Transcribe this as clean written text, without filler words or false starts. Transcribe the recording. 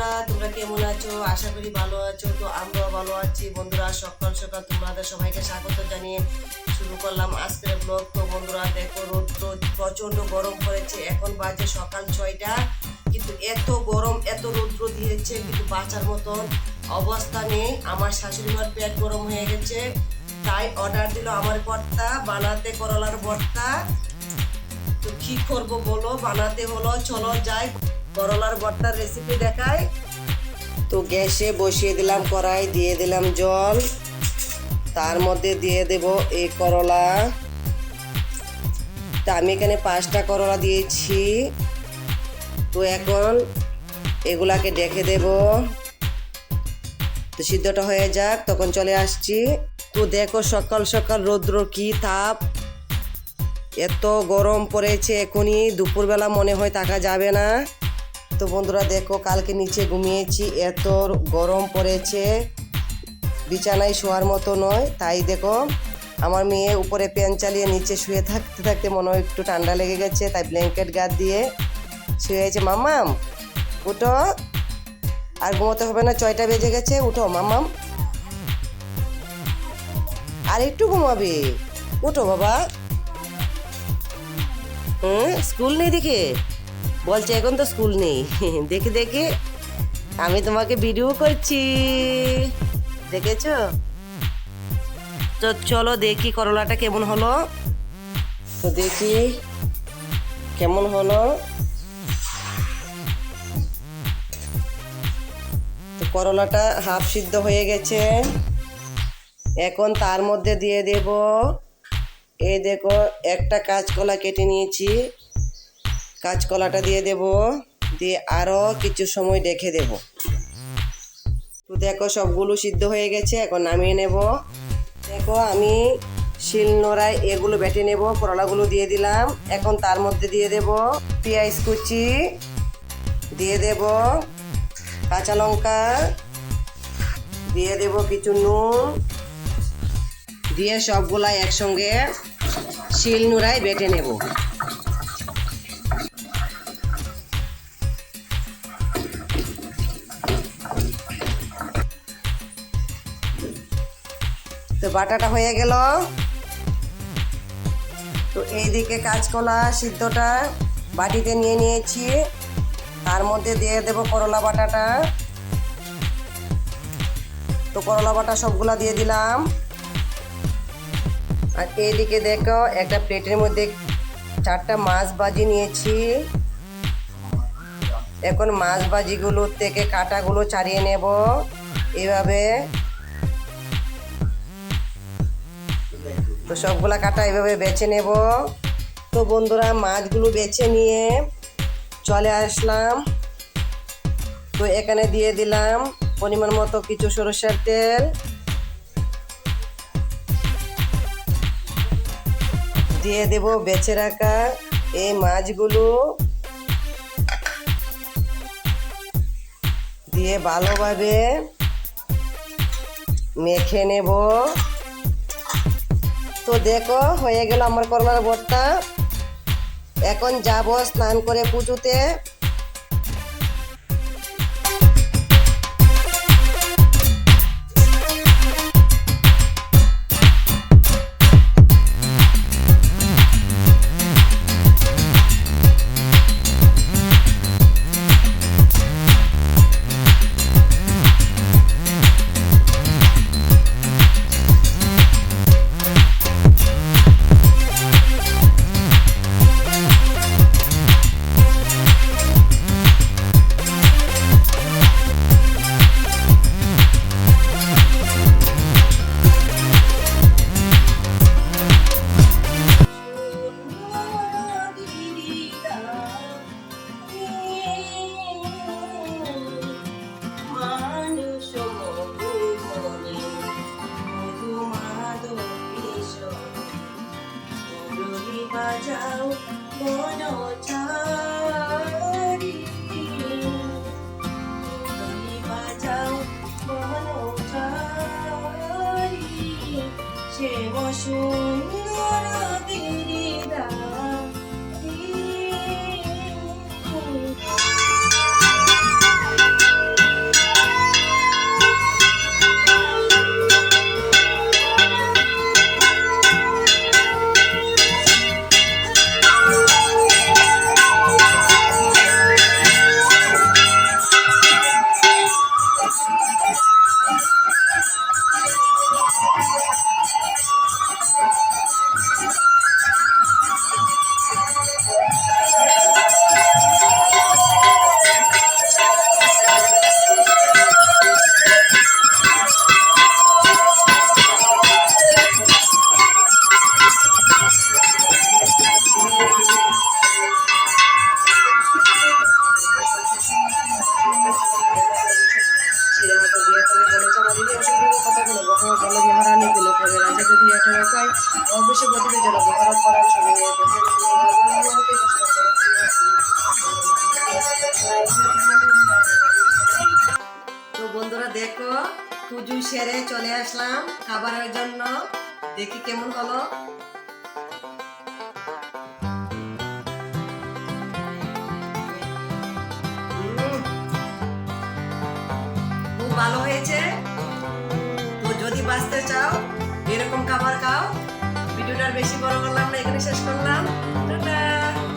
বন্ধুরা, তোমরা কেমন আছো? আশা করি ভালো আছো। তো আমরাও ভালো আছি বন্ধুরা। সকাল সকাল তোমাদের সবাইকে স্বাগত জানিয়ে শুরু করলাম আজকের ব্লগ। তো বন্ধুরা দেখো, রৌদ্র প্রচণ্ড গরম পড়েছে। এখন বাজে সকাল 6টা, কিন্তু এত গরম, এত রৌদ্র দিয়েছে, কিন্তু বাঁচার মতন অবস্থা নেই। আমার শাশুড়ি মার পেট গরম হয়ে গেছে, তাই অর্ডার দিল আমার কর্তা বানাতে করলার ভর্তা। তো কি করবো বলো, বানাতে হলো। চলো যাই, করলার ভর্তার রেসিপি দেখাই। তো গ্যাসে বসিয়ে দিলাম কড়াই, দিয়ে দিলাম জল, তার মধ্যে দিয়ে দেব এই করলা। তা আমি এখানে 5টা করলা দিয়েছি। তো এখন এগুলাকে ডেকে দেব। তো সিদ্ধটা হয়ে যাক, তখন চলে আসছি। তো দেখো সকাল সকাল রৌদ্র কি তাপ, এত গরম পড়েছে। এখনই দুপুরবেলা মনে হয় থাকা যাবে না। তো বন্ধুরা দেখো, কালকে নিচে ঘুমিয়েছি, এত গরম পড়েছে, বিছানায় শোয়ার মতো নয়। তাই দেখো আমার মেয়ে উপরে ফ্যান চালিয়ে নিচে শুয়ে থাকতে থাকতে মনে হয় একটু ঠান্ডা লেগে গেছে, তাই ব্ল্যাঙ্কেট গাদ দিয়ে শুয়েছে। মাম্মাম উঠো, আর ঘুমোতে হবে না, 6টা বেজে গেছে, উঠো মাম্মাম, আর একটু ঘুমাবি, উঠো বাবা। স্কুল নেই দেখে বলছে, এখন তো স্কুল নেই। দেখে দেখে আমি তোমাকে ভিডিও করছি, দেখেছো? তো চলো দেখি করলাটা কেমন হলো। তো দেখি কেমন হলো। তো করলাটা হাফ সিদ্ধ হয়ে গেছে। এখন তার মধ্যে দিয়ে দেব, এই দেখো একটা কাঁচকলা কেটে নিয়েছি, কাঁচকলাটা দিয়ে দেব, দিয়ে আরও কিছু সময় রেখে দেব। তো দেখো সবগুলো সিদ্ধ হয়ে গেছে, এখন নামিয়ে নেব। দেখো আমি শিলনোড়ায় এগুলো বেটে নেব। করলাগুলো দিয়ে দিলাম। এখন তার মধ্যে দিয়ে দেব পেঁয়াজ কুচি, দিয়ে দেব কাঁচা লঙ্কা, দিয়ে দেব কিছু নুন, দিয়ে সবগুলা একসঙ্গে শিলনোড়ায় বেটে নেব। তো বাটাটা হয়ে গেল। তো এইদিকে কাঁচকলা সিদ্ধটা বাটিতে নিয়ে নিয়েছি, তার মধ্যে দিয়ে দেব করলা বাটাটা। তো করলা বাটা সবগুলা দিয়ে দিলাম। আর এইদিকে দেখো একটা প্লেটের মধ্যে 4টা মাছ ভাজি নিয়েছি। এখন মাছ ভাজিগুলোর থেকে কাঁটাগুলো ছাড়িয়ে নেব এভাবে। তো সবগুলা কাটা এভাবে বেছে নেব। তো বন্ধুরা মাছগুলো বেছে নিয়ে চলে আসলাম। তো এখানে দিয়ে দিলাম পরিমাণ মতো কিছু সরষের তেল, দিয়ে দেব বেছে রাখা এই মাছগুলো, দিয়ে ভালোভাবে মেখে নেব। তো দেখো হয়ে গেল আমার করলার ভর্তা। এখন যাব স্নান করে পুজোতে। বাজাও মনোচারি, বাজাও মনোচারি, সে সুন্দর গিরিধা। বেশি বদলে যেন গরম করার সময় তো বন্ধুরা দেখো পুজো সেরে চলে আসলাম খাবারের জন্য। দেখি কেমন হলো। খুব ভালো হয়েছে। তো যদি বাঁচতে চাও এরকম খাবার খাও। ভিডিওটা বেশি বড় করলাম না, এখানে শেষ করলাম। টাটা।